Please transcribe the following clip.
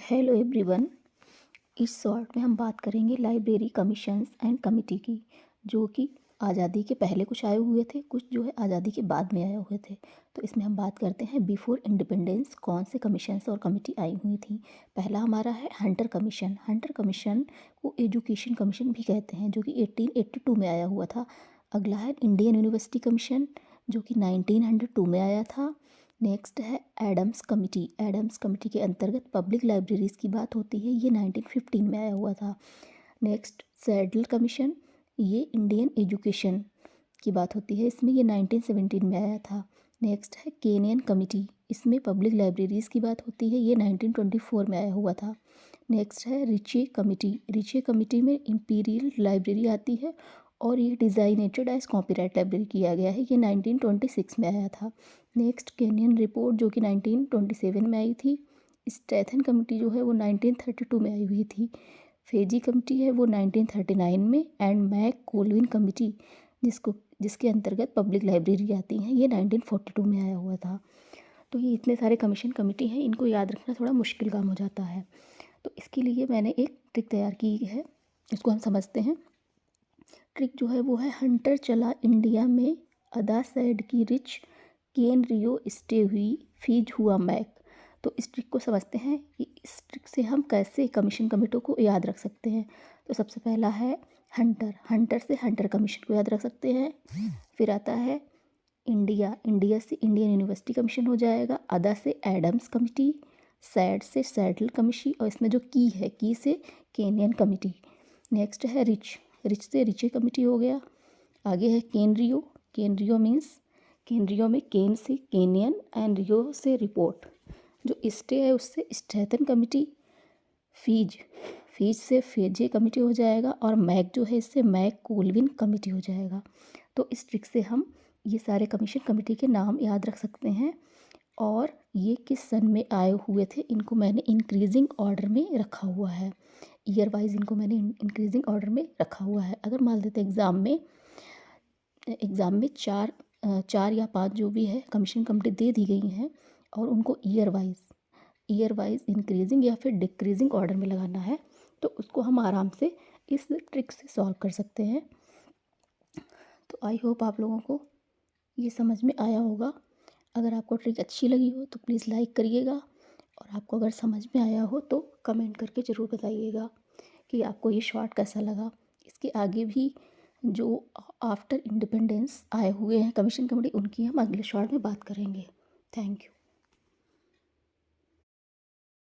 Hello everyone. इस short में हम बात करेंगे लाइब्रेरी कमीशंस एंड कमिटी की, जो कि आज़ादी के पहले कुछ आए हुए थे, कुछ जो है आज़ादी के बाद में आए हुए थे। तो इसमें हम बात करते हैं बिफोर इंडिपेंडेंस कौन से कमीशंस और कमिटी आई हुई थी। पहला हमारा है हंटर कमीशन। हंटर कमीशन को एजुकेशन कमीशन भी कहते हैं, जो कि 1882 में आया हुआ था। अगला है इंडियन यूनिवर्सिटी कमीशन, जो कि 1902 में आया था। नेक्स्ट है एडम्स कमिटी। एडम्स कमिटी के अंतर्गत पब्लिक लाइब्रेरीज़ की बात होती है, ये 1915 में आया हुआ था। नेक्स्ट सैडल कमीशन, ये इंडियन एजुकेशन की बात होती है, इसमें ये 1917 में आया था। नेक्स्ट है केनियन कमिटी, इसमें पब्लिक लाइब्रेरीज़ की बात होती है, ये 1924 में आया हुआ था। नेक्स्ट है रिचे कमिटी। रिचे कमिटी में इंपीरियल लाइब्रेरी आती है और ये डिज़ाइनेटेड एज कॉपीराइट लाइब्रेरी किया गया है, ये 1926 में आया था। नेक्स्ट केनियन रिपोर्ट, जो कि 1927 में आई थी। स्टैथन कमिटी जो है वो 1932 में आई हुई थी। फेजी कमिटी है वो 1939 में। एंड मैक कोलविन कमिटी, जिसके अंतर्गत पब्लिक लाइब्रेरी आती हैं, ये 1942 में आया हुआ था। तो ये इतने सारे कमीशन कमिटी हैं, इनको याद रखना थोड़ा मुश्किल काम हो जाता है। तो इसके लिए मैंने एक ट्रिक तैयार की है, इसको हम समझते हैं। ट्रिक जो है वो है हंटर चला इंडिया में, अदा सैड की रिच, केन रियो स्टे हुई, फीज हुआ मैक। तो इस ट्रिक को समझते हैं कि इस ट्रिक से हम कैसे कमीशन कमेटियों को याद रख सकते हैं। तो सबसे पहला है हंटर। हंटर से हंटर कमीशन को याद रख सकते हैं। फिर आता है इंडिया। इंडिया से इंडियन यूनिवर्सिटी कमीशन हो जाएगा। अदा से एडम्स कमिटी। सैड से सैडल कमिटी, और इसमें जो की है, की से केनियन कमिटी। नेक्स्ट है रिच। रिच से रिचे कमिटी हो गया। आगे है केन रियो। केन रियो मीन्स, केन रियो में केन से केनियन एंड रियो से रिपोर्ट। जो स्टे है उससे स्टैथन कमिटी। फीज, फीज से फेजे कमिटी हो जाएगा। और मैक जो है इससे मैक कोलविन कमिटी हो जाएगा। तो इस ट्रिक से हम ये सारे कमीशन कमिटी के नाम याद रख सकते हैं। और ये किस सन में आए हुए थे, इनको मैंने इंक्रीजिंग ऑर्डर में रखा हुआ है। ईयर वाइज इनको मैंने इंक्रीजिंग ऑर्डर में रखा हुआ है। अगर मान लेते एग्ज़ाम में चार या पांच जो भी है कमीशन कमिटी दे दी गई हैं, और उनको ईयर वाइज इंक्रीजिंग या फिर डिक्रीजिंग ऑर्डर में लगाना है, तो उसको हम आराम से इस ट्रिक से सॉल्व कर सकते हैं। तो आई होप आप लोगों को ये समझ में आया होगा। अगर आपको ट्रिक अच्छी लगी हो तो प्लीज़ लाइक करिएगा, और आपको अगर समझ में आया हो तो कमेंट करके ज़रूर बताइएगा कि आपको ये शॉर्ट कैसा लगा। इसके आगे भी जो आफ्टर इंडिपेंडेंस आए हुए हैं कमीशन कमेटी, उनकी हम अगले शॉर्ट में बात करेंगे। Thank you.